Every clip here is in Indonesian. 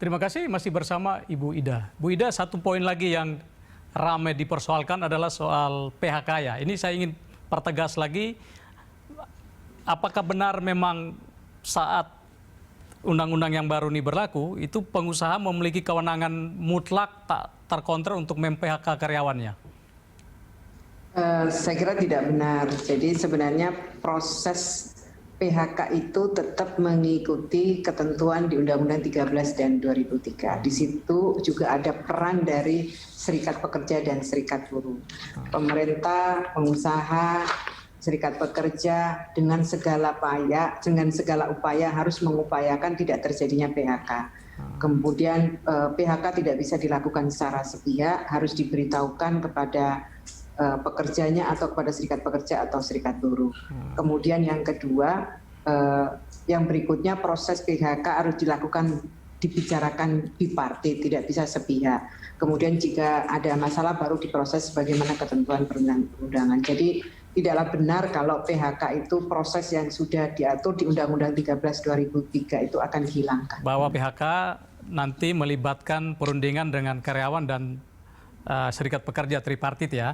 Terima kasih, masih bersama Ibu Ida. Bu Ida, satu poin lagi yang ramai dipersoalkan adalah soal PHK ya. Ini saya ingin pertegas lagi, apakah benar memang saat undang-undang yang baru ini berlaku, itu pengusaha memiliki kewenangan mutlak tak terkontrol untuk mem-PHK karyawannya? Saya kira tidak benar. Jadi sebenarnya proses PHK itu tetap mengikuti ketentuan di Undang-Undang 13 dan 2003. Di situ juga ada peran dari serikat pekerja dan serikat buruh. Pemerintah, pengusaha, serikat pekerja dengan segala upaya harus mengupayakan tidak terjadinya PHK. Kemudian PHK tidak bisa dilakukan secara sepihak, harus diberitahukan kepada pekerjanya atau kepada serikat pekerja atau serikat buruh. Kemudian yang kedua, yang berikutnya proses PHK harus dibicarakan bipartit, tidak bisa sepihak. Kemudian jika ada masalah baru diproses sebagaimana ketentuan perundang-undangan. Jadi tidaklah benar kalau PHK itu proses yang sudah diatur di Undang-Undang 13 2003 itu akan dihilangkan. Bahwa PHK nanti melibatkan perundingan dengan karyawan dan serikat pekerja tripartit ya.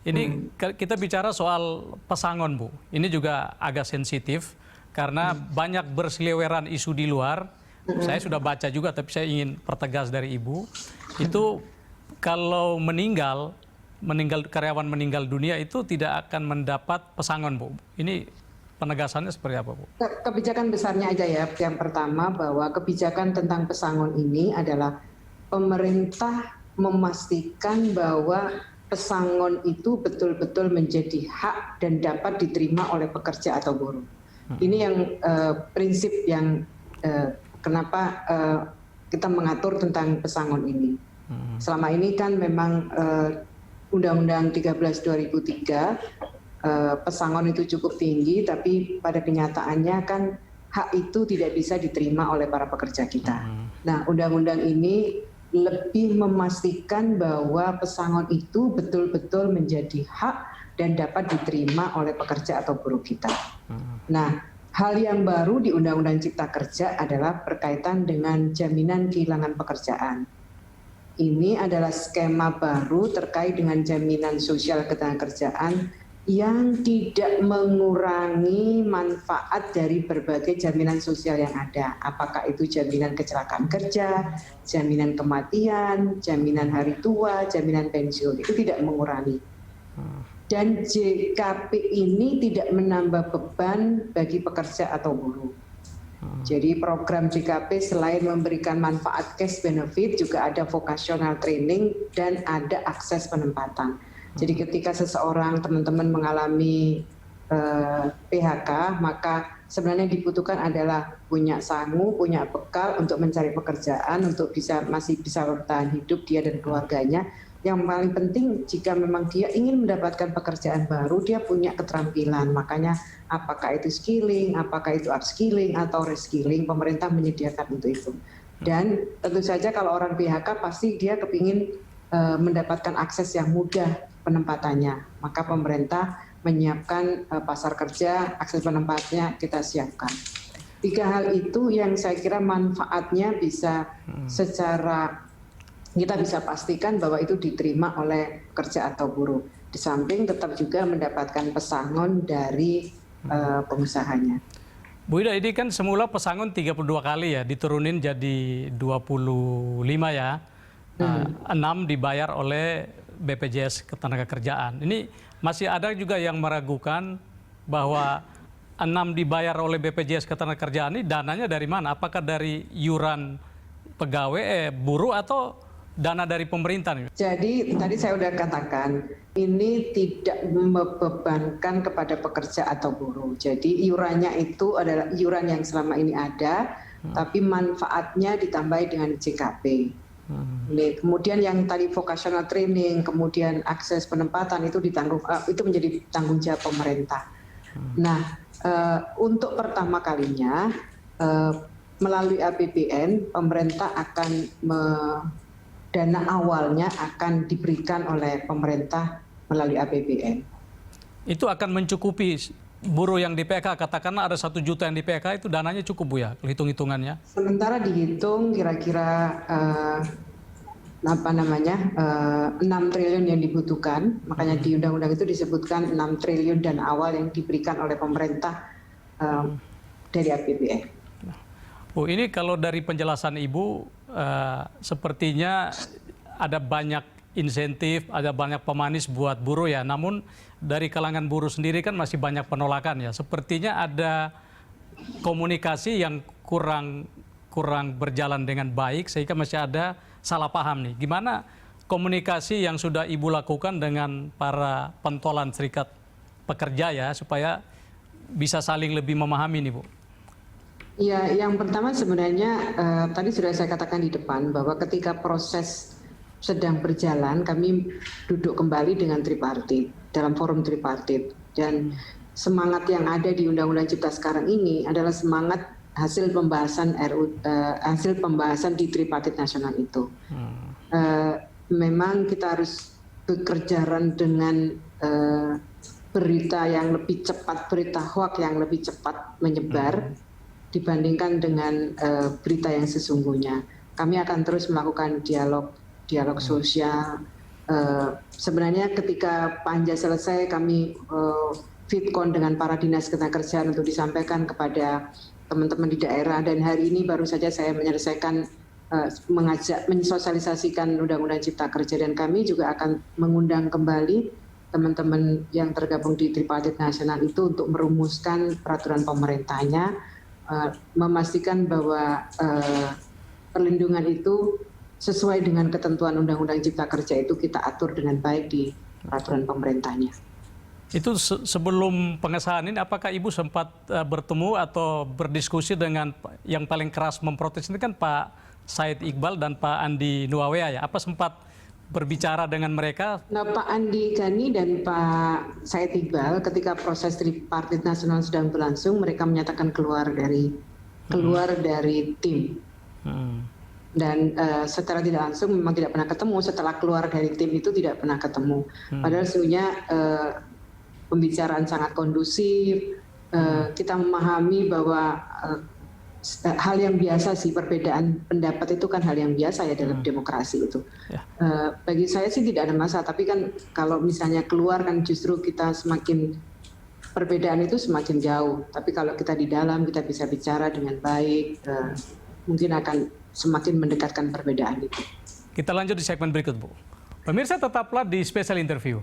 Ini kita bicara soal pesangon, Bu. Ini juga agak sensitif karena banyak berseliweran isu di luar. Saya sudah baca juga, tapi saya ingin pertegas dari Ibu. Itu kalau karyawan meninggal dunia itu tidak akan mendapat pesangon, Bu. Ini penegasannya seperti apa, Bu? Kebijakan besarnya aja ya. Yang pertama bahwa kebijakan tentang pesangon ini adalah pemerintah memastikan bahwa pesangon itu betul-betul menjadi hak dan dapat diterima oleh pekerja atau buruh. Ini yang prinsip yang kenapa kita mengatur tentang pesangon ini. Selama ini kan memang Undang-Undang 13 2003 pesangon itu cukup tinggi, tapi pada kenyataannya kan hak itu tidak bisa diterima oleh para pekerja kita. Nah, undang-undang ini lebih memastikan bahwa pesangon itu betul-betul menjadi hak dan dapat diterima oleh pekerja atau buruh kita. Nah, hal yang baru di Undang-Undang Cipta Kerja adalah berkaitan dengan jaminan kehilangan pekerjaan. Ini adalah skema baru terkait dengan jaminan sosial ketenagakerjaan yang tidak mengurangi manfaat dari berbagai jaminan sosial yang ada. Apakah itu jaminan kecelakaan kerja, jaminan kematian, jaminan hari tua, jaminan pensiun, itu tidak mengurangi. Dan JKP ini tidak menambah beban bagi pekerja atau buruh. Jadi program JKP selain memberikan manfaat cash benefit, juga ada vocational training dan ada akses penempatan. Jadi ketika seseorang teman-teman mengalami PHK, maka sebenarnya dibutuhkan adalah punya sangu, punya bekal untuk mencari pekerjaan, untuk masih bisa bertahan hidup dia dan keluarganya. Yang paling penting jika memang dia ingin mendapatkan pekerjaan baru, dia punya keterampilan. Makanya apakah itu skilling, apakah itu upskilling atau reskilling, pemerintah menyediakan untuk itu. Dan tentu saja kalau orang PHK pasti dia kepingin mendapatkan akses yang mudah penempatannya. Maka pemerintah menyiapkan pasar kerja, akses penempatnya kita siapkan. 3 hal itu yang saya kira manfaatnya bisa kita bisa pastikan bahwa itu diterima oleh pekerja atau buruh. Di samping tetap juga mendapatkan pesangon dari pengusahanya. Bu Ida, ini kan semula pesangon 32 kali ya, diturunin jadi 25 ya. 6 dibayar oleh BPJS Ketenagakerjaan. Ini masih ada juga yang meragukan bahwa 6 dibayar oleh BPJS Ketenagakerjaan ini dananya dari mana? Apakah dari iuran pegawai, buruh atau dana dari pemerintah? Jadi tadi saya sudah katakan, ini tidak membebankan kepada pekerja atau buruh. Jadi iurannya itu adalah iuran yang selama ini ada, tapi manfaatnya ditambahi dengan JKP. Kemudian yang tadi vocational training, kemudian akses penempatan itu itu menjadi tanggung jawab pemerintah. Nah, untuk pertama kalinya melalui APBN pemerintah akan dana awalnya akan diberikan oleh pemerintah melalui APBN. Itu akan mencukupi buruh yang di PK, katakanlah ada 1 juta yang di PK, itu dananya cukup Bu ya, hitung-hitungannya? Sementara dihitung kira-kira 6 triliun yang dibutuhkan, makanya di undang-undang itu disebutkan 6 triliun dan awal yang diberikan oleh pemerintah dari APBN. Bu, ini kalau dari penjelasan Ibu, sepertinya ada banyak insentif, ada banyak pemanis buat buruh ya, namun dari kalangan buruh sendiri kan masih banyak penolakan ya. Sepertinya ada komunikasi yang kurang berjalan dengan baik sehingga masih ada salah paham nih. Gimana komunikasi yang sudah Ibu lakukan dengan para pentolan serikat pekerja ya supaya bisa saling lebih memahami nih Bu? Ya, yang pertama sebenarnya tadi sudah saya katakan di depan bahwa ketika proses sedang berjalan, kami duduk kembali dengan tripartit, dalam forum tripartit. Dan semangat yang ada di Undang-Undang Cipta sekarang ini adalah semangat hasil pembahasan di tripartit nasional itu. Memang kita harus bekerja dengan berita yang lebih cepat, berita hoax yang lebih cepat menyebar dibandingkan dengan berita yang sesungguhnya. Kami akan terus melakukan dialog sosial. Sebenarnya ketika Panja selesai, kami fitcon dengan para dinas ketenagakerjaan untuk disampaikan kepada teman-teman di daerah, dan hari ini baru saja saya menyelesaikan mensosialisasikan Undang-Undang Cipta Kerja, dan kami juga akan mengundang kembali teman-teman yang tergabung di tripartit nasional itu untuk merumuskan peraturan pemerintahnya, memastikan bahwa perlindungan itu sesuai dengan ketentuan Undang-Undang Cipta Kerja itu kita atur dengan baik di peraturan pemerintahnya. Itu sebelum pengesahan ini, apakah Ibu sempat bertemu atau berdiskusi dengan yang paling keras memprotes ini kan Pak Said Iqbal dan Pak Andi Nuawea ya? Apa sempat berbicara dengan mereka? Nah, Pak Andi Gani dan Pak Said Iqbal ketika proses tripartit nasional sedang berlangsung, mereka menyatakan keluar dari tim. Dan secara tidak langsung memang tidak pernah ketemu. Setelah keluar dari tim itu tidak pernah ketemu. Padahal sebenarnya pembicaraan sangat kondusif. Kita memahami bahwa hal yang biasa sih, perbedaan pendapat itu kan hal yang biasa ya dalam demokrasi itu. Bagi saya sih tidak ada masalah. Tapi kan kalau misalnya keluar kan justru kita semakin, perbedaan itu semakin jauh. Tapi kalau kita di dalam kita bisa bicara dengan baik, mungkin akan semakin mendekatkan perbedaan itu. Kita lanjut di segmen berikut, Bu. Pemirsa, tetaplah di Special Interview.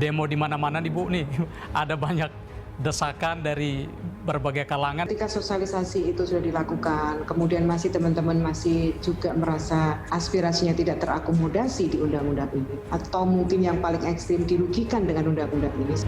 Demo di mana-mana nih, Bu, nih. Ada banyak desakan dari berbagai kalangan. Ketika sosialisasi itu sudah dilakukan, kemudian masih teman-teman masih juga merasa aspirasinya tidak terakomodasi di undang-undang ini, atau mungkin yang paling ekstrim dirugikan dengan undang-undang ini.